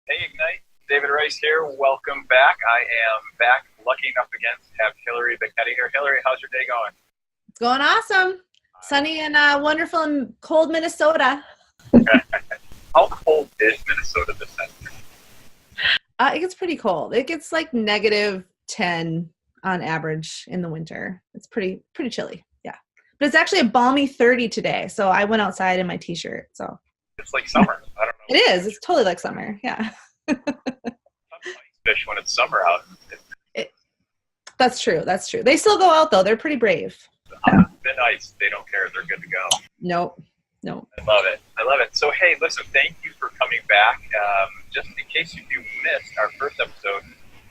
Hey, Ignite. David Rice here. Welcome back. I am back, lucky enough again to have Hillary Becchetti here. Hillary, how's your day going? It's going awesome. Sunny and wonderful and cold Minnesota. How cold is Minnesota this century? It gets pretty cold. It gets like -10 on average in the winter. It's pretty chilly. Yeah. But it's actually a balmy 30 today. So I went outside in my t-shirt. So It's like summer. I don't it know. is. It's totally like summer. Yeah. Ice fish when it's summer out. It, that's true. That's true. They still go out though. They're pretty brave. Thin ice. They don't care. They're good to go. Nope. Nope. I love it. I love it. So, hey, listen, thank you for coming back. Just in case you missed our first episode,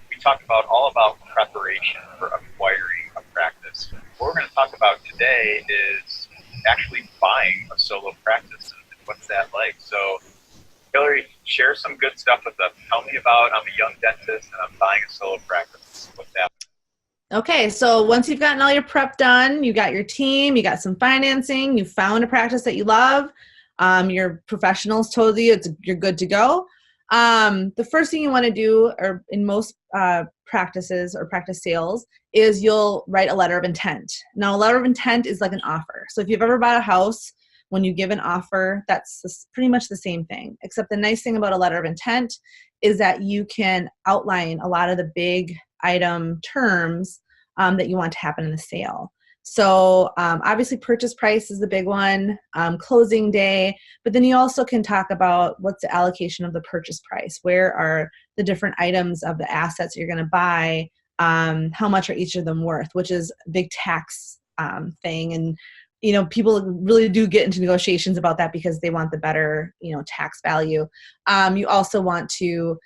we talked all about preparation for acquiring a practice. What we're going to talk about today is actually buying a solo practice and what's that like. So, Hillary, share some good stuff with us. Tell me about, I'm a young dentist and I'm buying a solo practice. What's that? Okay, so once you've gotten all your prep done, you got your team, you got some financing, you found a practice that you love, your professionals told you you're good to go. The first thing you want to do, or in most practices or practice sales, is you'll write a letter of intent. Now, a letter of intent is like an offer. So if you've ever bought a house, when you give an offer, that's pretty much the same thing, except the nice thing about a letter of intent is that you can outline a lot of the big item terms that you want to happen in the sale. So obviously purchase price is the big one, closing day, but then you also can talk about what's the allocation of the purchase price, where are the different items of the assets you're going to buy, how much are each of them worth, which is a big tax thing. And people really do get into negotiations about that because they want the better, tax value. You also want to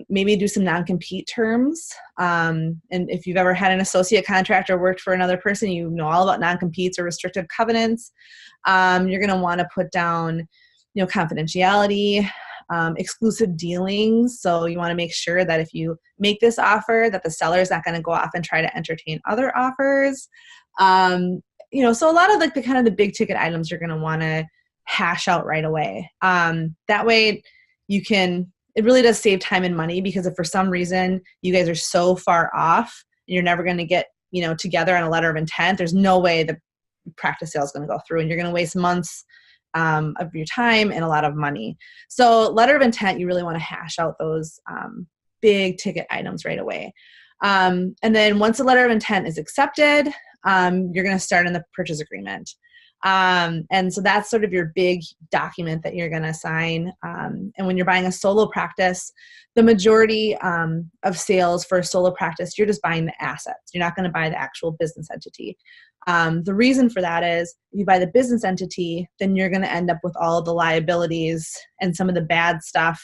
maybe do some non-compete terms. And if you've ever had an associate contractor worked for another person, you know all about non-competes or restrictive covenants. You're going to want to put down, confidentiality, exclusive dealings. So you want to make sure that if you make this offer, that the seller is not going to go off and try to entertain other offers. So a lot of the kind of the big ticket items you're going to want to hash out right away. That way it really does save time and money, because if for some reason you guys are so far off and you're never going to get, together on a letter of intent, there's no way the practice sale is going to go through and you're going to waste months of your time and a lot of money. So letter of intent, you really want to hash out those big ticket items right away. And then once the letter of intent is accepted, you're going to start in the purchase agreement. And so that's sort of your big document that you're going to sign. And when you're buying a solo practice, the majority of sales for a solo practice, you're just buying the assets. You're not going to buy the actual business entity. The reason for that is if you buy the business entity, then you're going to end up with all of the liabilities and some of the bad stuff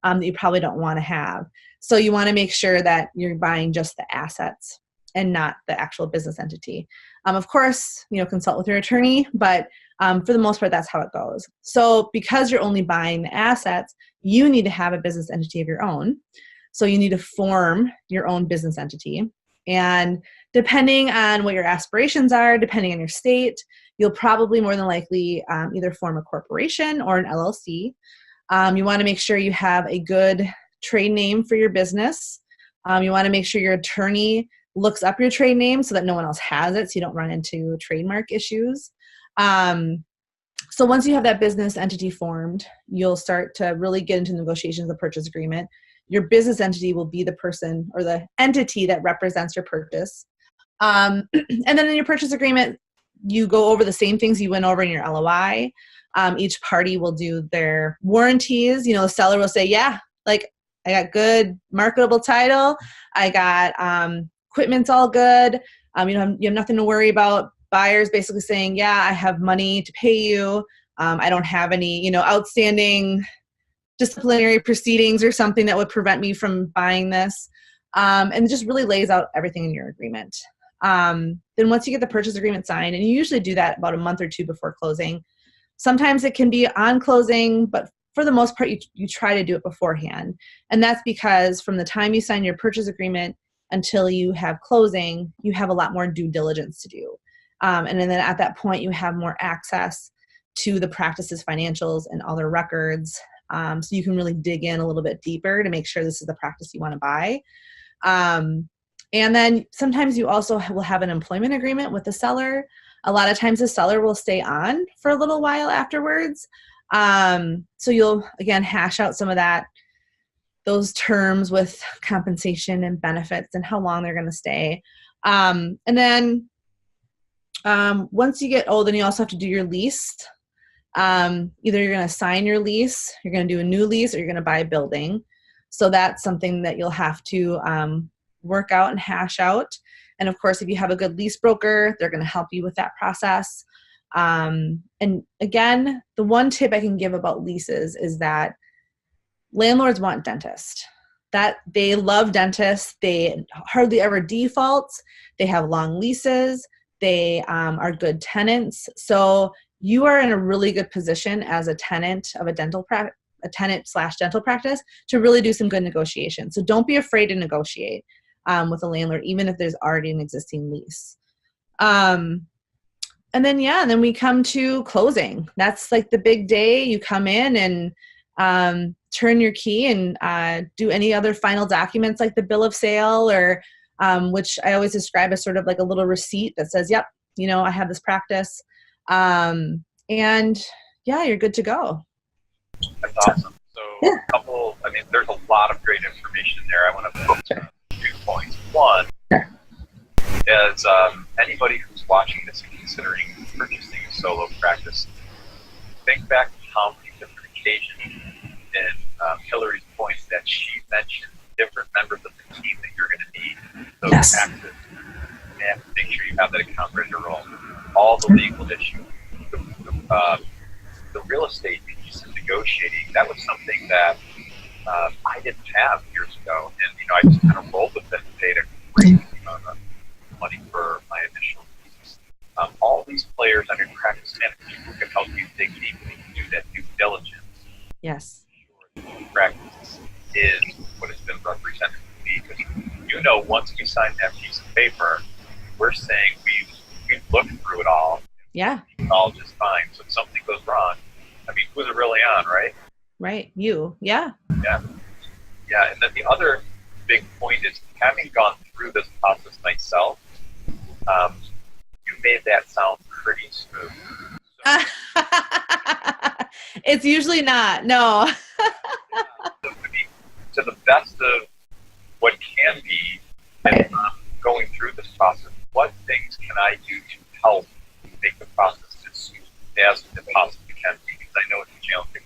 that you probably don't want to have. So you want to make sure that you're buying just the assets and not the actual business entity. Of course, consult with your attorney, but for the most part, that's how it goes. So because you're only buying the assets, you need to have a business entity of your own. So you need to form your own business entity. And depending on what your aspirations are, depending on your state, you'll probably more than likely either form a corporation or an LLC. You want to make sure you have a good trade name for your business. You want to make sure your attorney looks up your trade name so that no one else has it, so you don't run into trademark issues. So once you have that business entity formed, you'll start to really get into negotiations of the purchase agreement. Your business entity will be the person or the entity that represents your purchase. And then in your purchase agreement, you go over the same things you went over in your LOI. Each party will do their warranties. The seller will say, yeah, like I got good marketable title. I got equipment's all good. You have nothing to worry about. Buyers basically saying, yeah, I have money to pay you. I don't have any, outstanding disciplinary proceedings or something that would prevent me from buying this. And it just really lays out everything in your agreement. Then once you get the purchase agreement signed, and you usually do that about a month or two before closing. Sometimes it can be on closing, but for the most part, you try to do it beforehand. And that's because from the time you sign your purchase agreement until you have closing, you have a lot more due diligence to do. And then at that point, you have more access to the practice's financials and all their records. So you can really dig in a little bit deeper to make sure this is the practice you want to buy. And then sometimes you also will have an employment agreement with the seller. A lot of times the seller will stay on for a little while afterwards. So you'll, again, hash out some of those terms with compensation and benefits and how long they're going to stay. And then once you get old, then you also have to do your lease. Either you're going to sign your lease, you're going to do a new lease, or you're going to buy a building. So that's something that you'll have to work out and hash out. And of course, if you have a good lease broker, they're going to help you with that process. And again, the one tip I can give about leases is that landlords want dentists. That they love dentists. They hardly ever default. They have long leases. They are good tenants. So you are in a really good position as a tenant of a tenant/dental practice to really do some good negotiation. So don't be afraid to negotiate with a landlord, even if there's already an existing lease. And then we come to closing. That's like the big day. You come in and turn your key and do any other final documents like the bill of sale, or which I always describe as sort of like a little receipt that says, yep, I have this practice. And yeah, you're good to go. That's awesome. So yeah. There's a lot of great information there. I want to focus on 2 points. One is anybody who's watching this and considering purchasing a solo practice, think back to how many different occasions in Hillary's points that she mentioned different members of the team that you're going to need. Those Yes. taxes. And make sure you have that account ready to roll. All the legal issues. The real estate piece of negotiating, that was something that I didn't have years ago. And, I just kind of rolled with it and paid a great amount of money for my initial lease. All these players under practice management who can help you dig deeply and do that due diligence. Yes. Practice is what has been represented to me, because once we sign that piece of paper, we're saying we've looked through it all. Yeah. It's all just fine. So if something goes wrong, who's it really on, right? Right. You. Yeah. Yeah. Yeah. And then the other big point is, having gone through this process myself, you made that sound pretty smooth. So, it's usually not. No. To the best of what can be, and going through this process, what things can I do to help make the process as smooth as it possibly can be? Because I know it's challenging.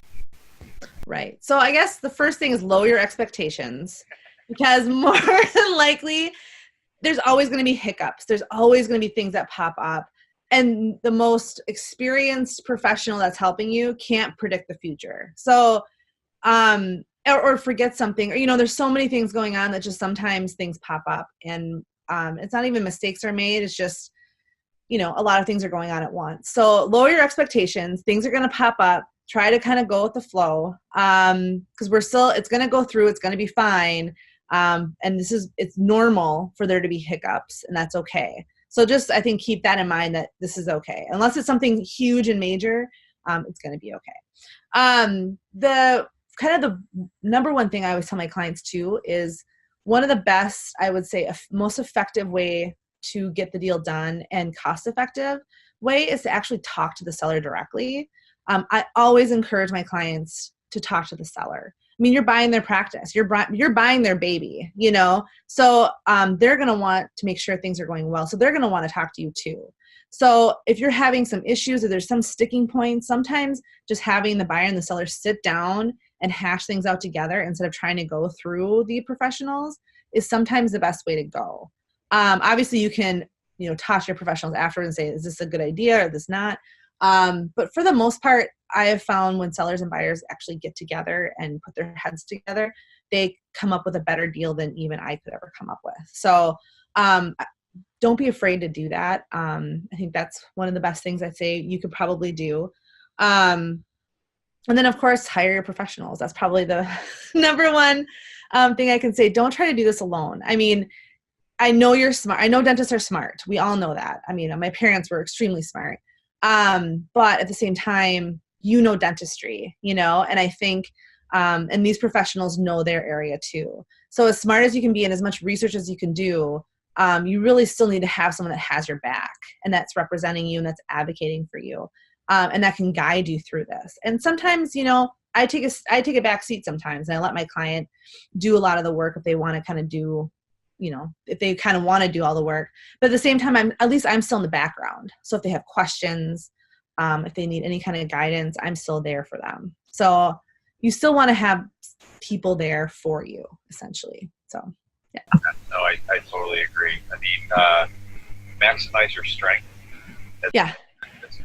Right. So I guess the first thing is lower your expectations, because more than likely there's always going to be hiccups. There's always going to be things that pop up. And the most experienced professional that's helping you can't predict the future. So, or forget something, or, there's so many things going on that just sometimes things pop up, and it's not even mistakes are made. It's just, a lot of things are going on at once. So lower your expectations. Things are going to pop up. Try to kind of go with the flow. Cause it's going to go through, it's going to be fine. And it's normal for there to be hiccups, and that's okay. So just, I think, keep that in mind, that this is okay. Unless it's something huge and major, it's going to be okay. The number one thing I always tell my clients too is, one of the best, I would say, most effective way to get the deal done and cost effective way is to actually talk to the seller directly. I always encourage my clients to talk to the seller. You're buying their practice. You're buying their baby, So they're going to want to make sure things are going well. So they're going to want to talk to you too. So if you're having some issues or there's some sticking points, sometimes just having the buyer and the seller sit down and hash things out together instead of trying to go through the professionals is sometimes the best way to go. Obviously you can, talk to your professionals afterwards and say, is this a good idea or this not? But for the most part, I have found when sellers and buyers actually get together and put their heads together, they come up with a better deal than even I could ever come up with. So don't be afraid to do that. I think that's one of the best things I'd say you could probably do. And then, of course, hire your professionals. That's probably the number one thing I can say. Don't try to do this alone. I know you're smart. I know dentists are smart. We all know that. My parents were extremely smart. But at the same time, dentistry, and I think And these professionals know their area too. So as smart as you can be and as much research as you can do, you really still need to have someone that has your back and that's representing you and that's advocating for you, and that can guide you through this. And sometimes, I take a back seat sometimes, and I let my client do a lot of the work if they want to kind of do, if they kind of want to do all the work. But at the same time, I'm still in the background. So if they have questions, if they need any kind of guidance, I'm still there for them. So you still want to have people there for you, essentially. So, yeah. No, I totally agree. I mean, maximize your strength. Yeah.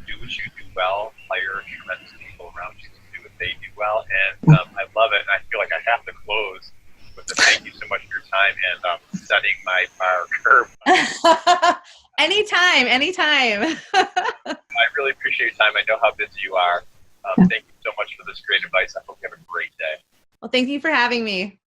Do what you do well. Hire tremendous people around you to do what they do well. And I love it. And I feel like I have to close with a thank you so much for your time and setting my bar curve. Anytime. I really appreciate your time. I know how busy you are. Thank you so much for this great advice. I hope you have a great day. Well, thank you for having me.